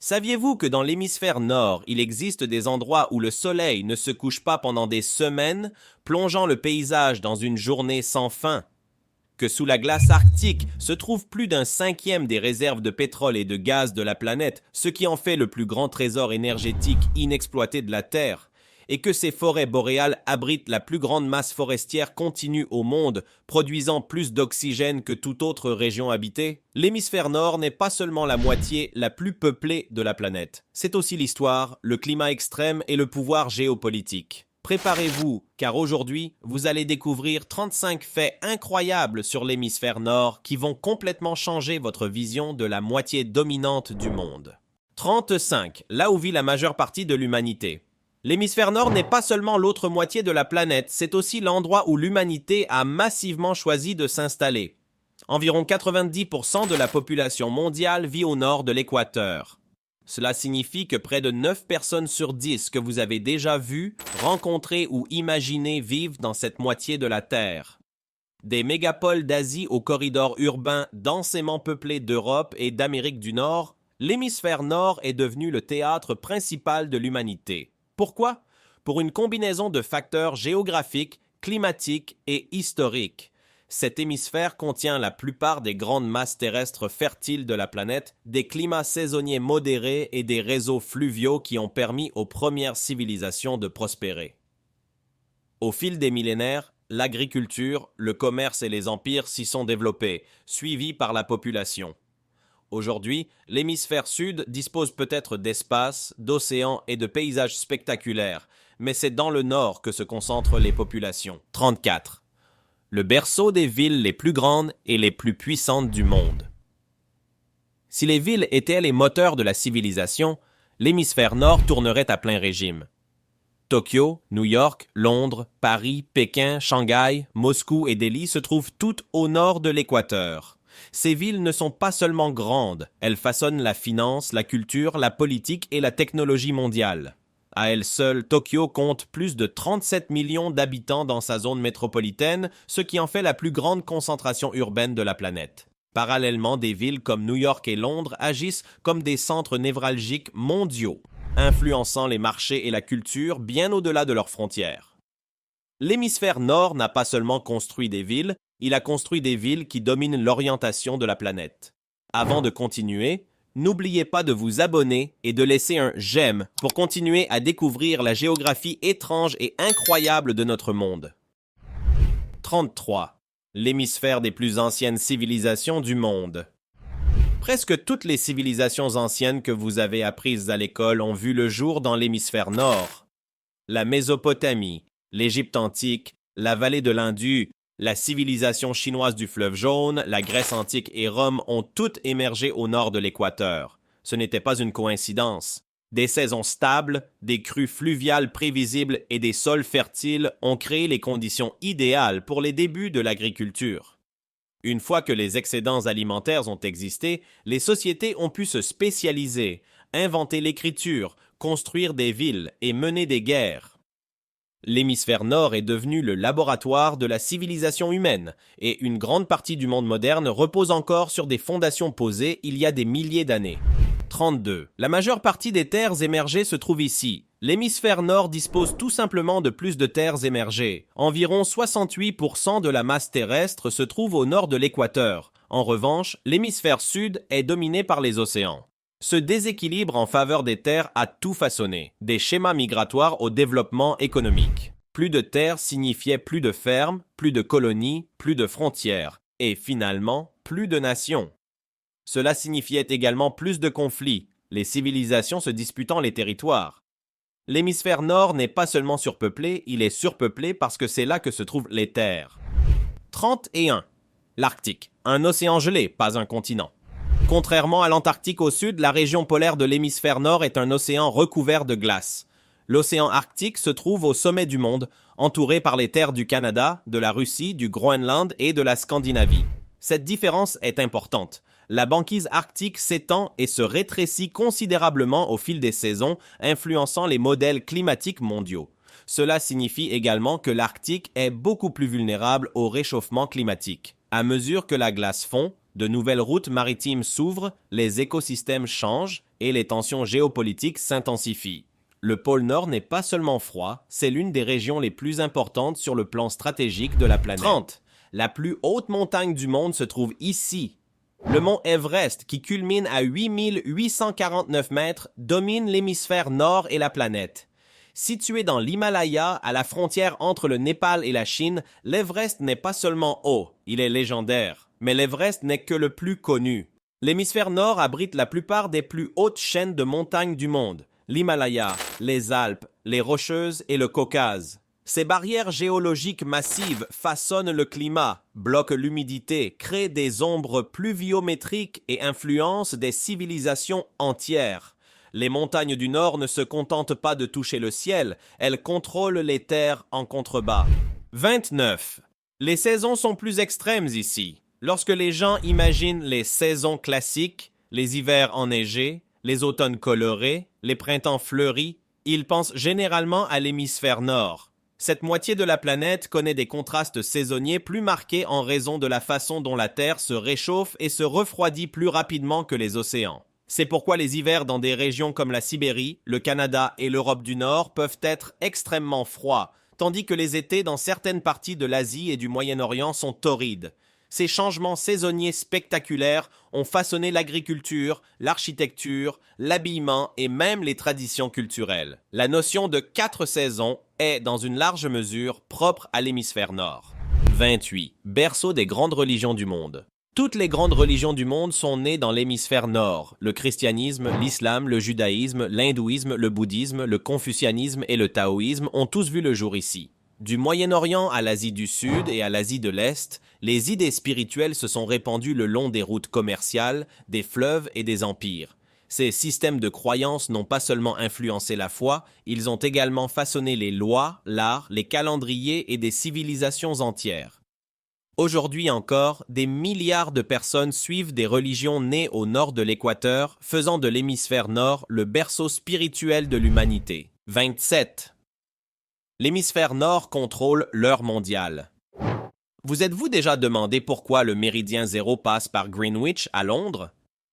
Saviez-vous que dans l'hémisphère nord, il existe des endroits où le soleil ne se couche pas pendant des semaines, plongeant le paysage dans une journée sans fin? Que sous la glace arctique se trouve plus d'un cinquième des réserves de pétrole et de gaz de la planète, ce qui en fait le plus grand trésor énergétique inexploité de la Terre, et que ces forêts boréales abritent la plus grande masse forestière continue au monde, produisant plus d'oxygène que toute autre région habitée, l'hémisphère nord n'est pas seulement la moitié la plus peuplée de la planète, c'est aussi l'histoire, le climat extrême et le pouvoir géopolitique. Préparez-vous, car aujourd'hui, vous allez découvrir 35 faits incroyables sur l'hémisphère nord qui vont complètement changer votre vision de la moitié dominante du monde. 35. Là où vit la majeure partie de l'humanité. L'hémisphère nord n'est pas seulement l'autre moitié de la planète, c'est aussi l'endroit où l'humanité a massivement choisi de s'installer. Environ 90% de la population mondiale vit au nord de l'équateur. Cela signifie que près de 9 personnes sur 10 que vous avez déjà vues, rencontrées ou imaginées vivent dans cette moitié de la Terre. Des mégapoles d'Asie au corridor urbain densément peuplé d'Europe et d'Amérique du Nord, l'hémisphère nord est devenu le théâtre principal de l'humanité. Pourquoi? Pour une combinaison de facteurs géographiques, climatiques et historiques. Cet hémisphère contient la plupart des grandes masses terrestres fertiles de la planète, des climats saisonniers modérés et des réseaux fluviaux qui ont permis aux premières civilisations de prospérer. Au fil des millénaires, l'agriculture, le commerce et les empires s'y sont développés, suivis par la population. Aujourd'hui, l'hémisphère sud dispose peut-être d'espaces, d'océans et de paysages spectaculaires, mais c'est dans le nord que se concentrent les populations. 34. Le berceau des villes les plus grandes et les plus puissantes du monde. Si les villes étaient les moteurs de la civilisation, l'hémisphère nord tournerait à plein régime. Tokyo, New York, Londres, Paris, Pékin, Shanghai, Moscou et Delhi se trouvent toutes au nord de l'équateur. Ces villes ne sont pas seulement grandes, elles façonnent la finance, la culture, la politique et la technologie mondiale. À elle seule, Tokyo compte plus de 37 millions d'habitants dans sa zone métropolitaine, ce qui en fait la plus grande concentration urbaine de la planète. Parallèlement, des villes comme New York et Londres agissent comme des centres névralgiques mondiaux, influençant les marchés et la culture bien au-delà de leurs frontières. L'hémisphère nord n'a pas seulement construit des villes, il a construit des villes qui dominent l'orientation de la planète. Avant de continuer, n'oubliez pas de vous abonner et de laisser un j'aime pour continuer à découvrir la géographie étrange et incroyable de notre monde. 33. L'hémisphère des plus anciennes civilisations du monde. Presque toutes les civilisations anciennes que vous avez apprises à l'école ont vu le jour dans l'hémisphère nord. La Mésopotamie, l'Égypte antique, la vallée de l'Indus, la civilisation chinoise du fleuve Jaune, la Grèce antique et Rome ont toutes émergé au nord de l'équateur. Ce n'était pas une coïncidence. Des saisons stables, des crues fluviales prévisibles et des sols fertiles ont créé les conditions idéales pour les débuts de l'agriculture. Une fois que les excédents alimentaires ont existé, les sociétés ont pu se spécialiser, inventer l'écriture, construire des villes et mener des guerres. L'hémisphère nord est devenu le laboratoire de la civilisation humaine, et une grande partie du monde moderne repose encore sur des fondations posées il y a des milliers d'années. 32. La majeure partie des terres émergées se trouve ici. L'hémisphère nord dispose tout simplement de plus de terres émergées. Environ 68% de la masse terrestre se trouve au nord de l'équateur. En revanche, l'hémisphère sud est dominé par les océans. Ce déséquilibre en faveur des terres a tout façonné, des schémas migratoires au développement économique. Plus de terres signifiait plus de fermes, plus de colonies, plus de frontières, et finalement, plus de nations. Cela signifiait également plus de conflits, les civilisations se disputant les territoires. L'hémisphère nord n'est pas seulement surpeuplé, il est surpeuplé parce que c'est là que se trouvent les terres. 31. L'Arctique, un océan gelé, pas un continent. Contrairement à l'Antarctique au sud, la région polaire de l'hémisphère nord est un océan recouvert de glace. L'océan Arctique se trouve au sommet du monde, entouré par les terres du Canada, de la Russie, du Groenland et de la Scandinavie. Cette différence est importante. La banquise arctique s'étend et se rétrécit considérablement au fil des saisons, influençant les modèles climatiques mondiaux. Cela signifie également que l'Arctique est beaucoup plus vulnérable au réchauffement climatique. À mesure que la glace fond, De nouvelles routes maritimes s'ouvrent, les écosystèmes changent et les tensions géopolitiques s'intensifient. Le pôle Nord n'est pas seulement froid, c'est l'une des régions les plus importantes sur le plan stratégique de la planète. 30. La plus haute montagne du monde se trouve ici. Le mont Everest, qui culmine à 8849 mètres, domine l'hémisphère nord et la planète. Situé dans l'Himalaya, à la frontière entre le Népal et la Chine, l'Everest n'est pas seulement haut, il est légendaire. Mais l'Everest n'est que le plus connu. L'hémisphère nord abrite la plupart des plus hautes chaînes de montagnes du monde. L'Himalaya, les Alpes, les Rocheuses et le Caucase. Ces barrières géologiques massives façonnent le climat, bloquent l'humidité, créent des ombres pluviométriques et influencent des civilisations entières. Les montagnes du Nord ne se contentent pas de toucher le ciel, elles contrôlent les terres en contrebas. 29. Les saisons sont plus extrêmes ici. Lorsque les gens imaginent les saisons classiques, les hivers enneigés, les automnes colorés, les printemps fleuris, ils pensent généralement à l'hémisphère nord. Cette moitié de la planète connaît des contrastes saisonniers plus marqués en raison de la façon dont la Terre se réchauffe et se refroidit plus rapidement que les océans. C'est pourquoi les hivers dans des régions comme la Sibérie, le Canada et l'Europe du Nord peuvent être extrêmement froids, tandis que les étés dans certaines parties de l'Asie et du Moyen-Orient sont torrides. Ces changements saisonniers spectaculaires ont façonné l'agriculture, l'architecture, l'habillement et même les traditions culturelles. La notion de 4 saisons est, dans une large mesure, propre à l'hémisphère nord. 28. Berceau des grandes religions du monde. Toutes les grandes religions du monde sont nées dans l'hémisphère nord. Le christianisme, l'islam, le judaïsme, l'hindouisme, le bouddhisme, le confucianisme et le taoïsme ont tous vu le jour ici. Du Moyen-Orient à l'Asie du Sud et à l'Asie de l'Est, les idées spirituelles se sont répandues le long des routes commerciales, des fleuves et des empires. Ces systèmes de croyances n'ont pas seulement influencé la foi, ils ont également façonné les lois, l'art, les calendriers et des civilisations entières. Aujourd'hui encore, des milliards de personnes suivent des religions nées au nord de l'équateur, faisant de l'hémisphère nord le berceau spirituel de l'humanité. 27. L'hémisphère nord contrôle l'heure mondiale. Vous êtes-vous déjà demandé pourquoi le méridien zéro passe par Greenwich à Londres?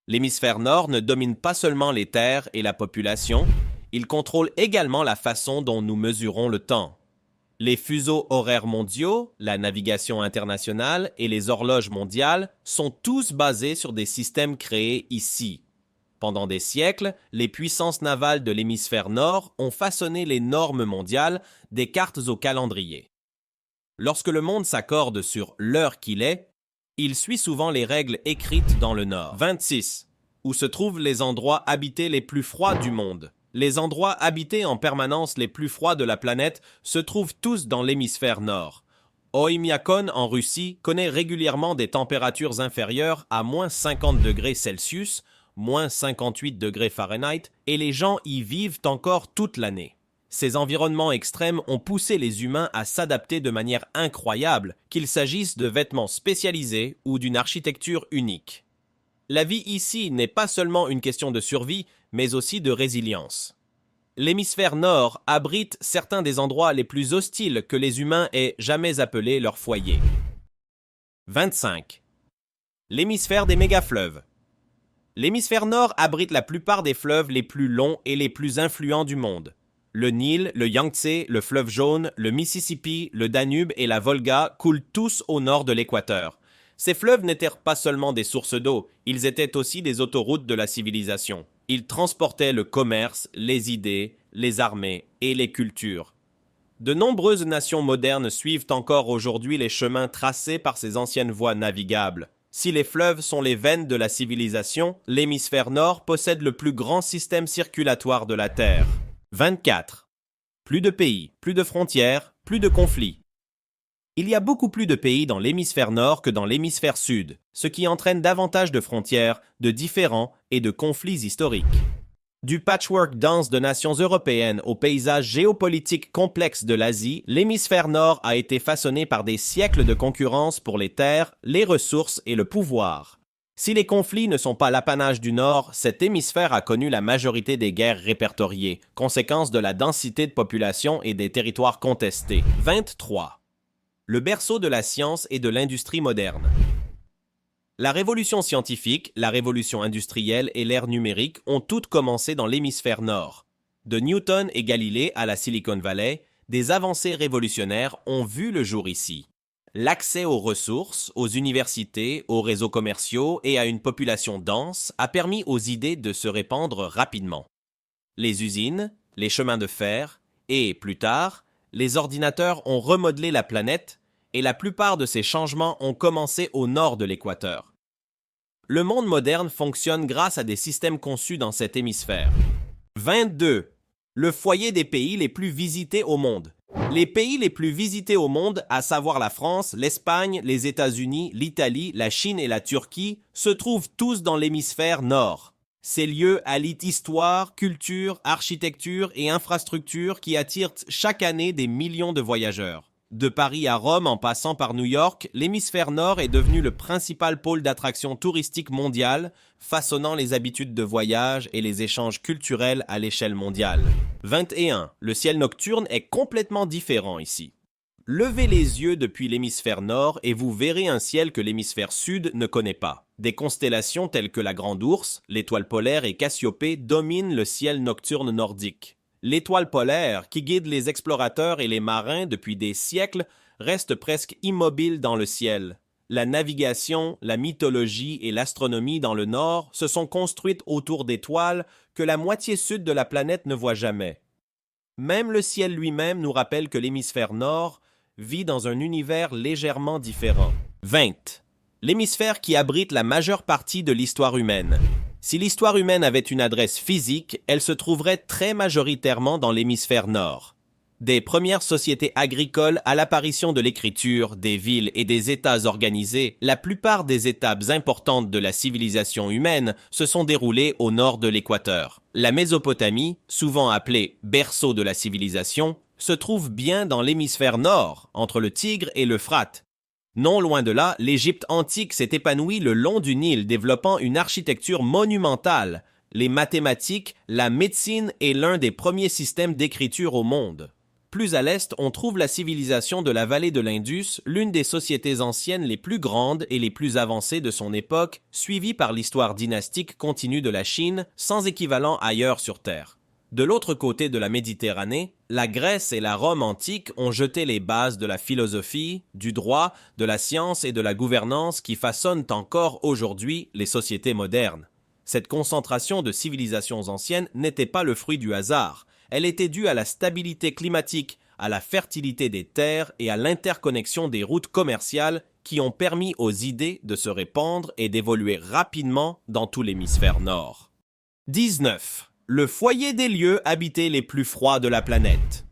L'hémisphère nord ne domine pas seulement les terres et la population, il contrôle également la façon dont nous mesurons le temps. Les fuseaux horaires mondiaux, la navigation internationale et les horloges mondiales sont tous basés sur des systèmes créés ici. Pendant des siècles, les puissances navales de l'hémisphère nord ont façonné les normes mondiales, des cartes au calendrier. Lorsque le monde s'accorde sur l'heure qu'il est, il suit souvent les règles écrites dans le nord. 26. Où se trouvent les endroits habités les plus froids du monde. Les endroits habités en permanence les plus froids de la planète se trouvent tous dans l'hémisphère nord. Oymyakon en Russie connaît régulièrement des températures inférieures à moins 50 degrés Celsius, moins 58 degrés Fahrenheit, et les gens y vivent encore toute l'année. Ces environnements extrêmes ont poussé les humains à s'adapter de manière incroyable, qu'il s'agisse de vêtements spécialisés ou d'une architecture unique. La vie ici n'est pas seulement une question de survie, mais aussi de résilience. L'hémisphère nord abrite certains des endroits les plus hostiles que les humains aient jamais appelés leur foyer. 25. L'hémisphère des mégafleuves. L'hémisphère nord abrite la plupart des fleuves les plus longs et les plus influents du monde. Le Nil, le Yangtze, le fleuve jaune, le Mississippi, le Danube et la Volga coulent tous au nord de l'équateur. Ces fleuves n'étaient pas seulement des sources d'eau, ils étaient aussi des autoroutes de la civilisation. Ils transportaient le commerce, les idées, les armées et les cultures. De nombreuses nations modernes suivent encore aujourd'hui les chemins tracés par ces anciennes voies navigables. Si les fleuves sont les veines de la civilisation, l'hémisphère nord possède le plus grand système circulatoire de la Terre. 24. Plus de pays, plus de frontières, plus de conflits. Il y a beaucoup plus de pays dans l'hémisphère nord que dans l'hémisphère sud, ce qui entraîne davantage de frontières, de différends et de conflits historiques. Du patchwork dense de nations européennes au paysage géopolitique complexe de l'Asie, l'hémisphère nord a été façonné par des siècles de concurrence pour les terres, les ressources et le pouvoir. Si les conflits ne sont pas l'apanage du Nord, cet hémisphère a connu la majorité des guerres répertoriées, conséquence de la densité de population et des territoires contestés. 23. Le berceau de la science et de l'industrie moderne. La révolution scientifique, la révolution industrielle et l'ère numérique ont toutes commencé dans l'hémisphère nord. De Newton et Galilée à la Silicon Valley, des avancées révolutionnaires ont vu le jour ici. L'accès aux ressources, aux universités, aux réseaux commerciaux et à une population dense a permis aux idées de se répandre rapidement. Les usines, les chemins de fer et, plus tard, les ordinateurs ont remodelé la planète et la plupart de ces changements ont commencé au nord de l'équateur. Le monde moderne fonctionne grâce à des systèmes conçus dans cet hémisphère. 22. Le foyer des pays les plus visités au monde. Les pays les plus visités au monde, à savoir la France, l'Espagne, les États-Unis, l'Italie, la Chine et la Turquie, se trouvent tous dans l'hémisphère nord. Ces lieux allient histoire, culture, architecture et infrastructures qui attirent chaque année des millions de voyageurs. De Paris à Rome en passant par New York, l'hémisphère nord est devenu le principal pôle d'attraction touristique mondiale, façonnant les habitudes de voyage et les échanges culturels à l'échelle mondiale. 21. Le ciel nocturne est complètement différent ici. Levez les yeux depuis l'hémisphère nord et vous verrez un ciel que l'hémisphère sud ne connaît pas. Des constellations telles que la Grande Ourse, l'étoile polaire et Cassiopée dominent le ciel nocturne nordique. L'étoile polaire, qui guide les explorateurs et les marins depuis des siècles, reste presque immobile dans le ciel. La navigation, la mythologie et l'astronomie dans le nord se sont construites autour d'étoiles que la moitié sud de la planète ne voit jamais. Même le ciel lui-même nous rappelle que l'hémisphère nord vit dans un univers légèrement différent. 20. L'hémisphère qui abrite la majeure partie de l'histoire humaine. Si l'histoire humaine avait une adresse physique, elle se trouverait très majoritairement dans l'hémisphère nord. Des premières sociétés agricoles à l'apparition de l'écriture, des villes et des États organisés, la plupart des étapes importantes de la civilisation humaine se sont déroulées au nord de l'équateur. La Mésopotamie, souvent appelée berceau de la civilisation, se trouve bien dans l'hémisphère nord, entre le Tigre et l'Euphrate. Non loin de là, l'Égypte antique s'est épanouie le long du Nil, développant une architecture monumentale. Les mathématiques, la médecine et l'un des premiers systèmes d'écriture au monde. Plus à l'est, on trouve la civilisation de la vallée de l'Indus, l'une des sociétés anciennes les plus grandes et les plus avancées de son époque, suivie par l'histoire dynastique continue de la Chine, sans équivalent ailleurs sur Terre. De l'autre côté de la Méditerranée, la Grèce et la Rome antique ont jeté les bases de la philosophie, du droit, de la science et de la gouvernance qui façonnent encore aujourd'hui les sociétés modernes. Cette concentration de civilisations anciennes n'était pas le fruit du hasard. Elle était due à la stabilité climatique, à la fertilité des terres et à l'interconnexion des routes commerciales qui ont permis aux idées de se répandre et d'évoluer rapidement dans tout l'hémisphère nord. 19. Le foyer des lieux habités les plus froids de la planète.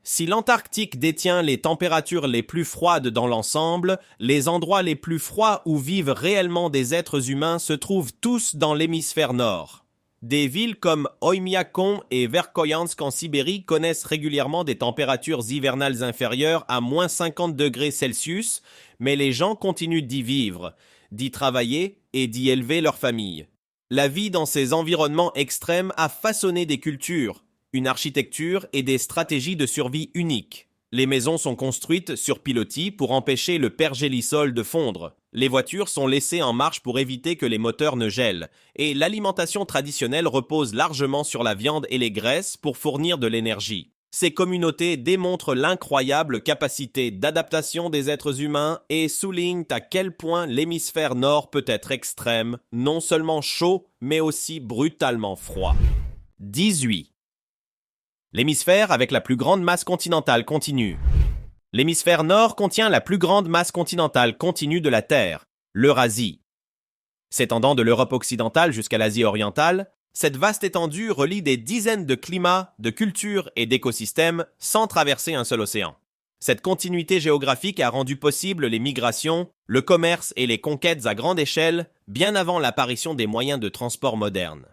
Si l'Antarctique détient les températures les plus froides dans l'ensemble, les endroits les plus froids où vivent réellement des êtres humains se trouvent tous dans l'hémisphère nord. Des villes comme Oymyakon et Verkhoyansk en Sibérie connaissent régulièrement des températures hivernales inférieures à moins 50 degrés Celsius, mais les gens continuent d'y vivre, d'y travailler et d'y élever leurs familles. La vie dans ces environnements extrêmes a façonné des cultures, une architecture et des stratégies de survie uniques. Les maisons sont construites sur pilotis pour empêcher le pergélisol de fondre. Les voitures sont laissées en marche pour éviter que les moteurs ne gèlent. Et l'alimentation traditionnelle repose largement sur la viande et les graisses pour fournir de l'énergie. Ces communautés démontrent l'incroyable capacité d'adaptation des êtres humains et soulignent à quel point l'hémisphère nord peut être extrême, non seulement chaud, mais aussi brutalement froid. 18. L'hémisphère avec la plus grande masse continentale continue. L'hémisphère nord contient la plus grande masse continentale continue de la Terre, l'Eurasie. S'étendant de l'Europe occidentale jusqu'à l'Asie orientale, cette vaste étendue relie des dizaines de climats, de cultures et d'écosystèmes sans traverser un seul océan. Cette continuité géographique a rendu possible les migrations, le commerce et les conquêtes à grande échelle, bien avant l'apparition des moyens de transport modernes.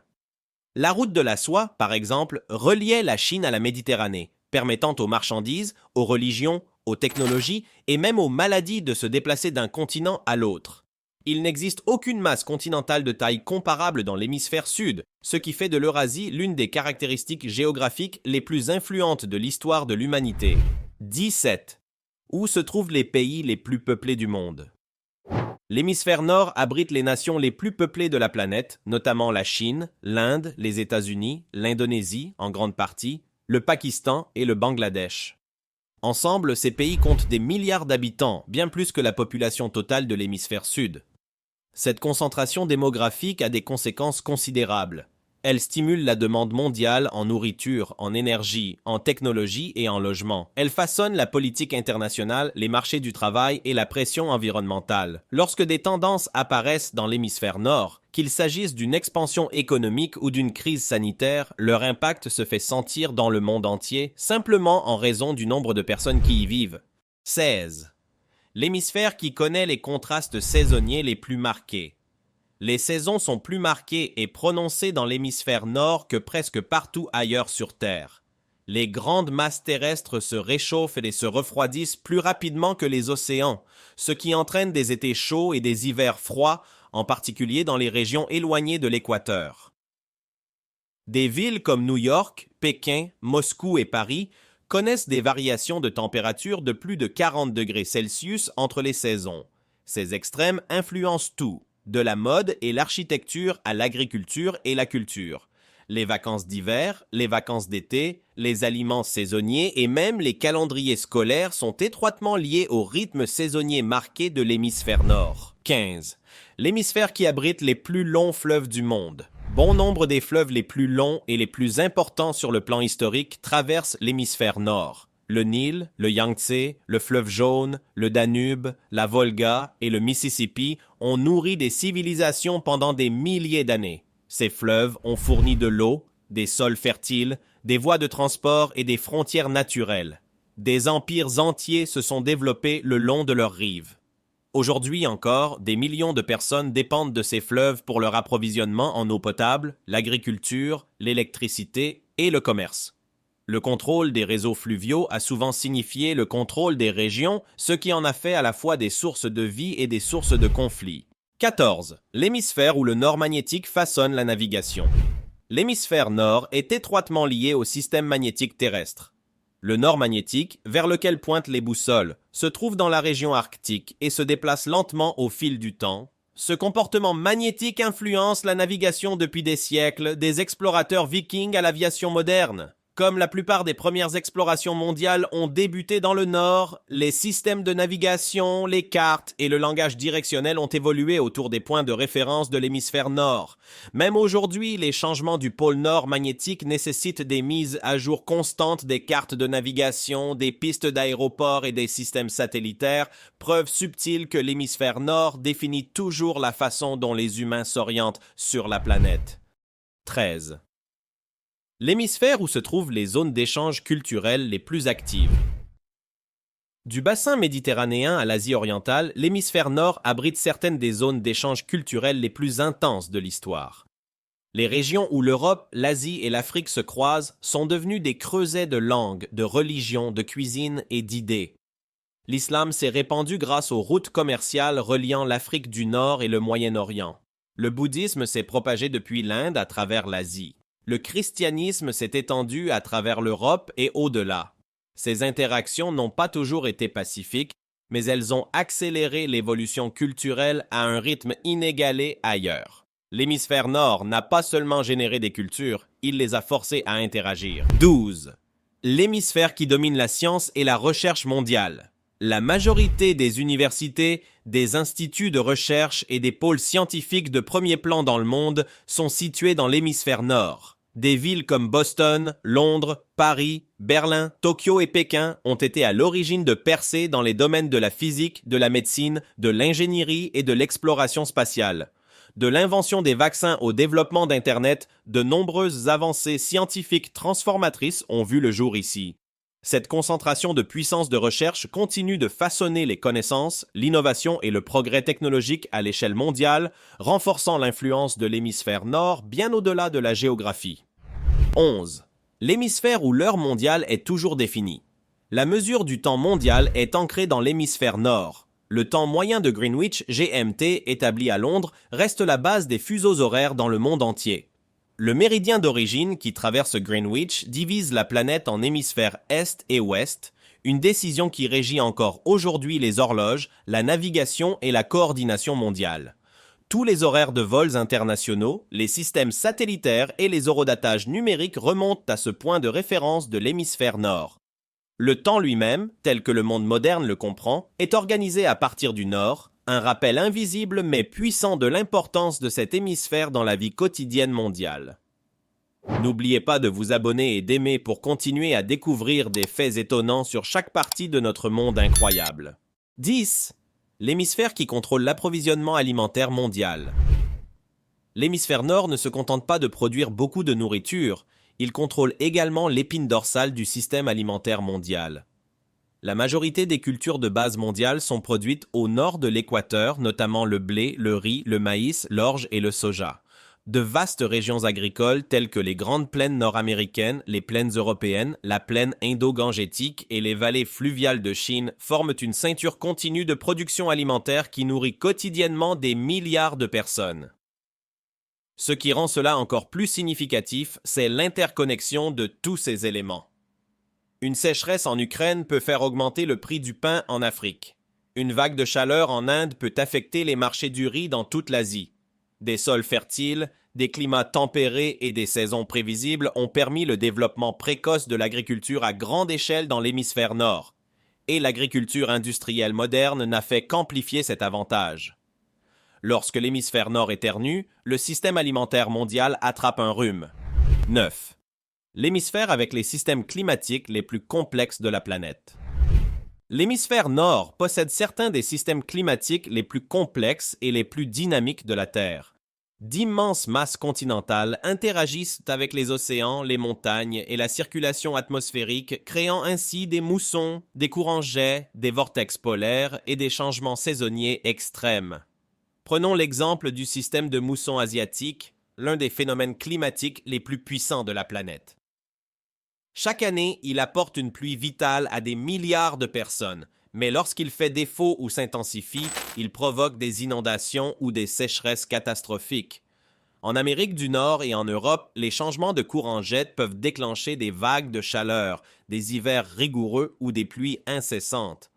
La route de la soie, par exemple, reliait la Chine à la Méditerranée, permettant aux marchandises, aux religions, aux technologies et même aux maladies de se déplacer d'un continent à l'autre. Il n'existe aucune masse continentale de taille comparable dans l'hémisphère sud, ce qui fait de l'Eurasie l'une des caractéristiques géographiques les plus influentes de l'histoire de l'humanité. 17. Où se trouvent les pays les plus peuplés du monde? L'hémisphère nord abrite les nations les plus peuplées de la planète, notamment la Chine, l'Inde, les États-Unis, l'Indonésie, en grande partie, le Pakistan et le Bangladesh. Ensemble, ces pays comptent des milliards d'habitants, bien plus que la population totale de l'hémisphère sud. Cette concentration démographique a des conséquences considérables. Elle stimule la demande mondiale en nourriture, en énergie, en technologie et en logement. Elle façonne la politique internationale, les marchés du travail et la pression environnementale. Lorsque des tendances apparaissent dans l'hémisphère nord, qu'il s'agisse d'une expansion économique ou d'une crise sanitaire, leur impact se fait sentir dans le monde entier, simplement en raison du nombre de personnes qui y vivent. 16. L'hémisphère qui connaît les contrastes saisonniers les plus marqués. Les saisons sont plus marquées et prononcées dans l'hémisphère nord que presque partout ailleurs sur Terre. Les grandes masses terrestres se réchauffent et se refroidissent plus rapidement que les océans, ce qui entraîne des étés chauds et des hivers froids, en particulier dans les régions éloignées de l'équateur. Des villes comme New York, Pékin, Moscou et Paris connaissent des variations de température de plus de 40 degrés Celsius entre les saisons. Ces extrêmes influencent tout, de la mode et l'architecture à l'agriculture et la culture. Les vacances d'hiver, les vacances d'été, les aliments saisonniers et même les calendriers scolaires sont étroitement liés au rythme saisonnier marqué de l'hémisphère nord. 15. L'hémisphère qui abrite les plus longs fleuves du monde. Bon nombre des fleuves les plus longs et les plus importants sur le plan historique traversent l'hémisphère nord. Le Nil, le Yangtze, le fleuve Jaune, le Danube, la Volga et le Mississippi ont nourri des civilisations pendant des milliers d'années. Ces fleuves ont fourni de l'eau, des sols fertiles, des voies de transport et des frontières naturelles. Des empires entiers se sont développés le long de leurs rives. Aujourd'hui encore, des millions de personnes dépendent de ces fleuves pour leur approvisionnement en eau potable, l'agriculture, l'électricité et le commerce. Le contrôle des réseaux fluviaux a souvent signifié le contrôle des régions, ce qui en a fait à la fois des sources de vie et des sources de conflits. 14. L'hémisphère où le nord magnétique façonne la navigation. L'hémisphère nord est étroitement lié au système magnétique terrestre. Le nord magnétique, vers lequel pointent les boussoles, se trouve dans la région arctique et se déplace lentement au fil du temps. Ce comportement magnétique influence la navigation depuis des siècles, des explorateurs vikings à l'aviation moderne. Comme la plupart des premières explorations mondiales ont débuté dans le nord, les systèmes de navigation, les cartes et le langage directionnel ont évolué autour des points de référence de l'hémisphère nord. Même aujourd'hui, les changements du pôle nord magnétique nécessitent des mises à jour constantes des cartes de navigation, des pistes d'aéroports et des systèmes satellitaires, preuve subtile que l'hémisphère nord définit toujours la façon dont les humains s'orientent sur la planète. 13. L'hémisphère où se trouvent les zones d'échange culturel les plus actives. Du bassin méditerranéen à l'Asie orientale, l'hémisphère nord abrite certaines des zones d'échange culturel les plus intenses de l'histoire. Les régions où l'Europe, l'Asie et l'Afrique se croisent sont devenues des creusets de langues, de religions, de cuisine et d'idées. L'islam s'est répandu grâce aux routes commerciales reliant l'Afrique du Nord et le Moyen-Orient. Le bouddhisme s'est propagé depuis l'Inde à travers l'Asie. Le christianisme s'est étendu à travers l'Europe et au-delà. Ces interactions n'ont pas toujours été pacifiques, mais elles ont accéléré l'évolution culturelle à un rythme inégalé ailleurs. L'hémisphère nord n'a pas seulement généré des cultures, il les a forcées à interagir. 12. L'hémisphère qui domine la science et la recherche mondiale. La majorité des universités, des instituts de recherche et des pôles scientifiques de premier plan dans le monde sont situés dans l'hémisphère nord. Des villes comme Boston, Londres, Paris, Berlin, Tokyo et Pékin ont été à l'origine de percées dans les domaines de la physique, de la médecine, de l'ingénierie et de l'exploration spatiale. De l'invention des vaccins au développement d'Internet, de nombreuses avancées scientifiques transformatrices ont vu le jour ici. Cette concentration de puissance de recherche continue de façonner les connaissances, l'innovation et le progrès technologique à l'échelle mondiale, renforçant l'influence de l'hémisphère nord bien au-delà de la géographie. 11. L'hémisphère où l'heure mondiale est toujours définie. La mesure du temps mondial est ancrée dans l'hémisphère nord. Le temps moyen de Greenwich, GMT, établi à Londres, reste la base des fuseaux horaires dans le monde entier. Le méridien d'origine qui traverse Greenwich divise la planète en hémisphères est et ouest, une décision qui régit encore aujourd'hui les horloges, la navigation et la coordination mondiale. Tous les horaires de vols internationaux, les systèmes satellitaires et les horodatages numériques remontent à ce point de référence de l'hémisphère nord. Le temps lui-même, tel que le monde moderne le comprend, est organisé à partir du nord, un rappel invisible mais puissant de l'importance de cet hémisphère dans la vie quotidienne mondiale. N'oubliez pas de vous abonner et d'aimer pour continuer à découvrir des faits étonnants sur chaque partie de notre monde incroyable. 10. L'hémisphère qui contrôle l'approvisionnement alimentaire mondial. L'hémisphère nord ne se contente pas de produire beaucoup de nourriture, il contrôle également l'épine dorsale du système alimentaire mondial. La majorité des cultures de base mondiale sont produites au nord de l'équateur, notamment le blé, le riz, le maïs, l'orge et le soja. De vastes régions agricoles telles que les grandes plaines nord-américaines, les plaines européennes, la plaine indo-gangétique et les vallées fluviales de Chine forment une ceinture continue de production alimentaire qui nourrit quotidiennement des milliards de personnes. Ce qui rend cela encore plus significatif, c'est l'interconnexion de tous ces éléments. Une sécheresse en Ukraine peut faire augmenter le prix du pain en Afrique. Une vague de chaleur en Inde peut affecter les marchés du riz dans toute l'Asie. Des sols fertiles, des climats tempérés et des saisons prévisibles ont permis le développement précoce de l'agriculture à grande échelle dans l'hémisphère nord. Et l'agriculture industrielle moderne n'a fait qu'amplifier cet avantage. Lorsque l'hémisphère nord éternue, le système alimentaire mondial attrape un rhume. 9. L'hémisphère avec les systèmes climatiques les plus complexes de la planète. L'hémisphère nord possède certains des systèmes climatiques les plus complexes et les plus dynamiques de la Terre. D'immenses masses continentales interagissent avec les océans, les montagnes et la circulation atmosphérique, créant ainsi des moussons, des courants-jets, des vortex polaires et des changements saisonniers extrêmes. Prenons l'exemple du système de mousson asiatique, l'un des phénomènes climatiques les plus puissants de la planète. Chaque année, il apporte une pluie vitale à des milliards de personnes, mais lorsqu'il fait défaut ou s'intensifie, il provoque des inondations ou des sécheresses catastrophiques. En Amérique du Nord et en Europe, les changements de courant-jet peuvent déclencher des vagues de chaleur, des hivers rigoureux ou des pluies incessantes.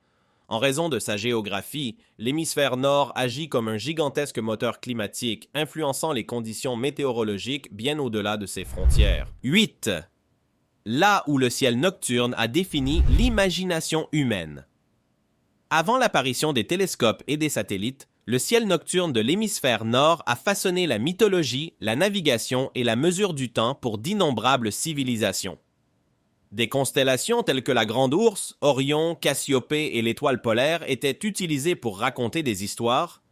En raison de sa géographie, l'hémisphère nord agit comme un gigantesque moteur climatique, influençant les conditions météorologiques bien au-delà de ses frontières. 8. Là où le ciel nocturne a défini l'imagination humaine. Avant l'apparition des télescopes et des satellites, le ciel nocturne de l'hémisphère nord a façonné la mythologie, la navigation et la mesure du temps pour d'innombrables civilisations. Des constellations telles que la Grande Ourse, Orion, Cassiopée et l'étoile polaire étaient utilisées pour raconter des histoires,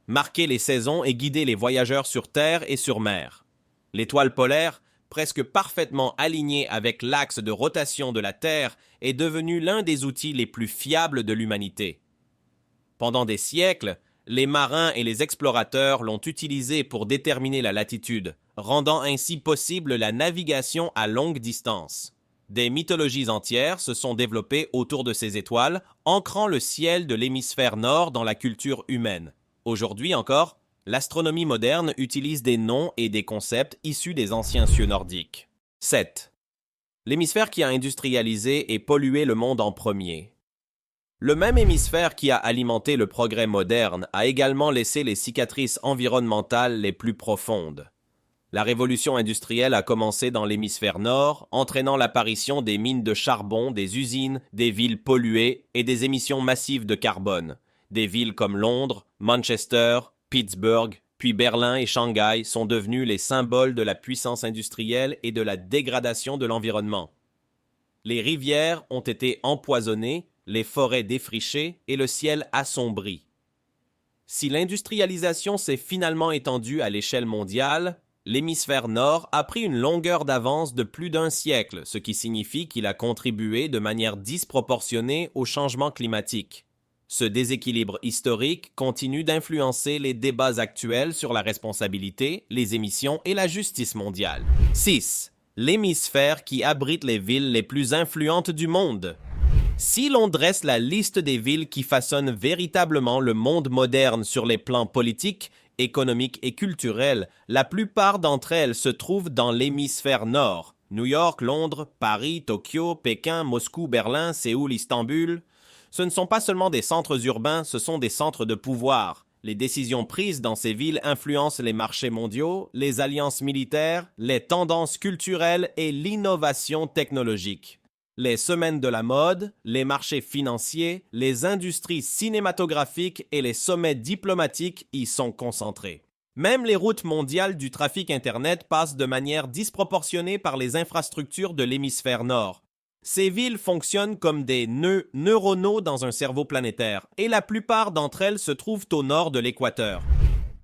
marquer les saisons et guider les voyageurs sur terre et sur mer. L'étoile polaire, presque parfaitement alignée avec l'axe de rotation de la Terre, est devenue l'un des outils les plus fiables de l'humanité. Pendant des siècles, les marins et les explorateurs l'ont utilisée pour déterminer la latitude, rendant ainsi possible la navigation à longue distance. Des mythologies entières se sont développées autour de ces étoiles, ancrant le ciel de l'hémisphère nord dans la culture humaine. Aujourd'hui encore, l'astronomie moderne utilise des noms et des concepts issus des anciens cieux nordiques. 7. L'hémisphère qui a industrialisé et pollué le monde en premier. Le même hémisphère qui a alimenté le progrès moderne a également laissé les cicatrices environnementales les plus profondes. La révolution industrielle a commencé dans l'hémisphère nord, entraînant l'apparition des mines de charbon, des usines, des villes polluées et des émissions massives de carbone. Des villes comme Londres, Manchester, Pittsburgh, puis Berlin et Shanghai sont devenus les symboles de la puissance industrielle et de la dégradation de l'environnement. Les rivières ont été empoisonnées, les forêts défrichées et le ciel assombri. Si l'industrialisation s'est finalement étendue à l'échelle mondiale, l'hémisphère nord a pris une longueur d'avance de plus d'un siècle, ce qui signifie qu'il a contribué de manière disproportionnée au changement climatique. Ce déséquilibre historique continue d'influencer les débats actuels sur la responsabilité, les émissions et la justice mondiale. 6. L'hémisphère qui abrite les villes les plus influentes du monde. Si l'on dresse la liste des villes qui façonnent véritablement le monde moderne sur les plans politiques, économiques et culturels, la plupart d'entre elles se trouvent dans l'hémisphère nord. New York, Londres, Paris, Tokyo, Pékin, Moscou, Berlin, Séoul, Istanbul, ce ne sont pas seulement des centres urbains, ce sont des centres de pouvoir. Les décisions prises dans ces villes influencent les marchés mondiaux, les alliances militaires, les tendances culturelles et l'innovation technologique. Les semaines de la mode, les marchés financiers, les industries cinématographiques et les sommets diplomatiques y sont concentrés. Même les routes mondiales du trafic Internet passent de manière disproportionnée par les infrastructures de l'hémisphère nord. Ces villes fonctionnent comme des nœuds neuronaux dans un cerveau planétaire, et la plupart d'entre elles se trouvent au nord de l'équateur.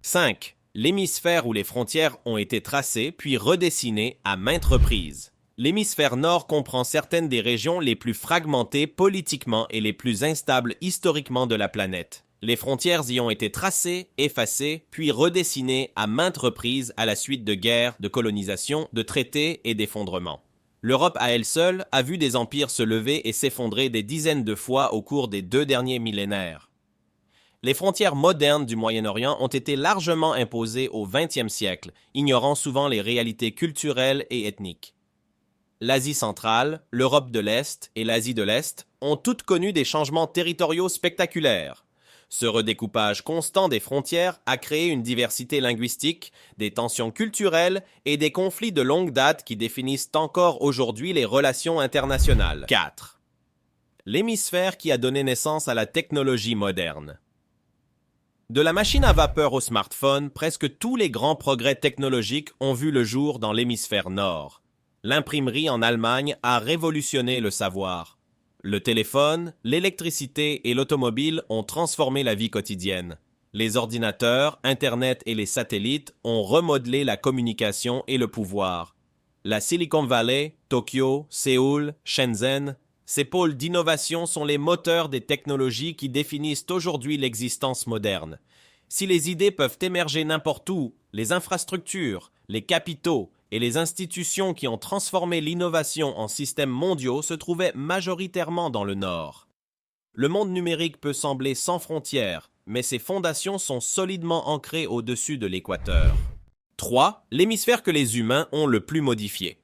5. L'hémisphère où les frontières ont été tracées puis redessinées à maintes reprises. L'hémisphère nord comprend certaines des régions les plus fragmentées politiquement et les plus instables historiquement de la planète. Les frontières y ont été tracées, effacées, puis redessinées à maintes reprises à la suite de guerres, de colonisation, de traités et d'effondrements. L'Europe à elle seule a vu des empires se lever et s'effondrer des dizaines de fois au cours des 2 derniers millénaires. Les frontières modernes du Moyen-Orient ont été largement imposées au XXe siècle, ignorant souvent les réalités culturelles et ethniques. L'Asie centrale, l'Europe de l'Est et l'Asie de l'Est ont toutes connu des changements territoriaux spectaculaires. Ce redécoupage constant des frontières a créé une diversité linguistique, des tensions culturelles et des conflits de longue date qui définissent encore aujourd'hui les relations internationales. 4. L'hémisphère qui a donné naissance à la technologie moderne. De la machine à vapeur au smartphone, presque tous les grands progrès technologiques ont vu le jour dans l'hémisphère nord. L'imprimerie en Allemagne a révolutionné le savoir. Le téléphone, l'électricité et l'automobile ont transformé la vie quotidienne. Les ordinateurs, Internet et les satellites ont remodelé la communication et le pouvoir. La Silicon Valley, Tokyo, Séoul, Shenzhen, ces pôles d'innovation sont les moteurs des technologies qui définissent aujourd'hui l'existence moderne. Si les idées peuvent émerger n'importe où, les infrastructures, les capitaux et les institutions qui ont transformé l'innovation en systèmes mondiaux se trouvaient majoritairement dans le Nord. Le monde numérique peut sembler sans frontières, mais ses fondations sont solidement ancrées au-dessus de l'équateur. 3. L'hémisphère que les humains ont le plus modifié.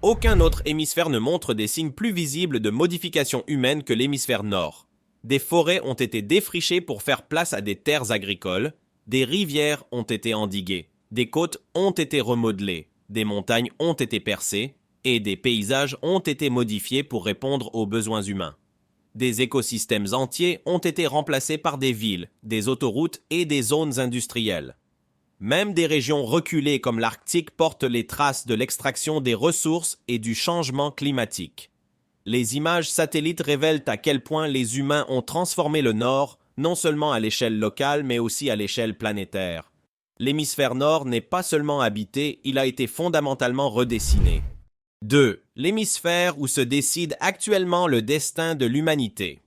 Aucun autre hémisphère ne montre des signes plus visibles de modification humaine que l'hémisphère nord. Des forêts ont été défrichées pour faire place à des terres agricoles, des rivières ont été endiguées, des côtes ont été remodelées, des montagnes ont été percées et des paysages ont été modifiés pour répondre aux besoins humains. Des écosystèmes entiers ont été remplacés par des villes, des autoroutes et des zones industrielles. Même des régions reculées comme l'Arctique portent les traces de l'extraction des ressources et du changement climatique. Les images satellites révèlent à quel point les humains ont transformé le Nord, non seulement à l'échelle locale mais aussi à l'échelle planétaire. L'hémisphère nord n'est pas seulement habité, il a été fondamentalement redessiné. 2. L'hémisphère où se décide actuellement le destin de l'humanité.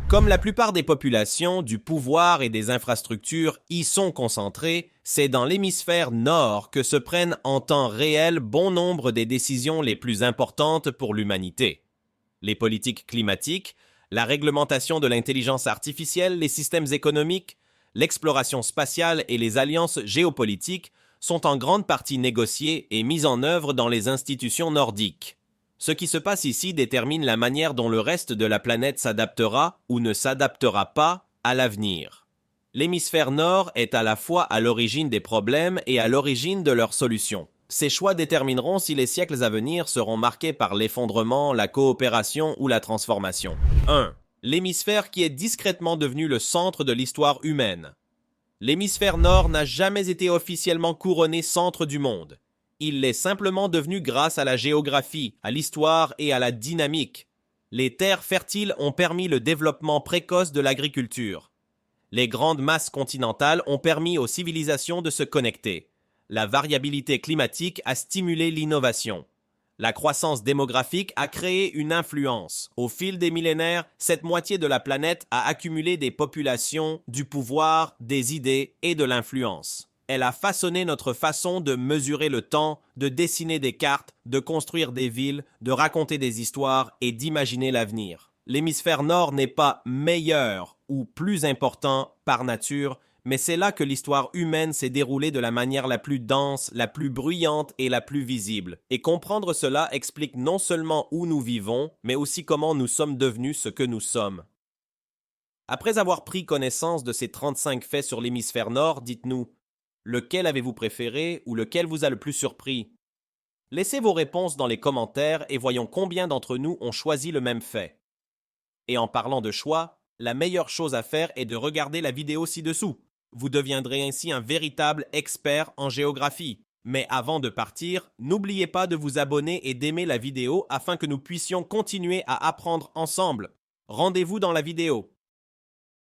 Comme la plupart des populations, du pouvoir et des infrastructures y sont concentrées, c'est dans l'hémisphère nord que se prennent en temps réel bon nombre des décisions les plus importantes pour l'humanité. Les politiques climatiques, la réglementation de l'intelligence artificielle, les systèmes économiques, l'exploration spatiale et les alliances géopolitiques sont en grande partie négociées et mises en œuvre dans les institutions nordiques. Ce qui se passe ici détermine la manière dont le reste de la planète s'adaptera ou ne s'adaptera pas à l'avenir. L'hémisphère nord est à la fois à l'origine des problèmes et à l'origine de leurs solutions. Ces choix détermineront si les siècles à venir seront marqués par l'effondrement, la coopération ou la transformation. 1. L'hémisphère qui est discrètement devenu le centre de l'histoire humaine. L'hémisphère nord n'a jamais été officiellement couronné centre du monde. Il l'est simplement devenu grâce à la géographie, à l'histoire et à la dynamique. Les terres fertiles ont permis le développement précoce de l'agriculture. Les grandes masses continentales ont permis aux civilisations de se connecter. La variabilité climatique a stimulé l'innovation. La croissance démographique a créé une influence. Au fil des millénaires, cette moitié de la planète a accumulé des populations, du pouvoir, des idées et de l'influence. Elle a façonné notre façon de mesurer le temps, de dessiner des cartes, de construire des villes, de raconter des histoires et d'imaginer l'avenir. L'hémisphère nord n'est pas meilleur ou plus important par nature, Mais c'est là que l'histoire humaine s'est déroulée de la manière la plus dense, la plus bruyante et la plus visible. Et comprendre cela explique non seulement où nous vivons, mais aussi comment nous sommes devenus ce que nous sommes. Après avoir pris connaissance de ces 35 faits sur l'hémisphère nord, dites-nous, lequel avez-vous préféré ou lequel vous a le plus surpris? Laissez vos réponses dans les commentaires et voyons combien d'entre nous ont choisi le même fait. Et en parlant de choix, la meilleure chose à faire est de regarder la vidéo ci-dessous. Vous deviendrez ainsi un véritable expert en géographie. Mais avant de partir, n'oubliez pas de vous abonner et d'aimer la vidéo afin que nous puissions continuer à apprendre ensemble. Rendez-vous dans la vidéo.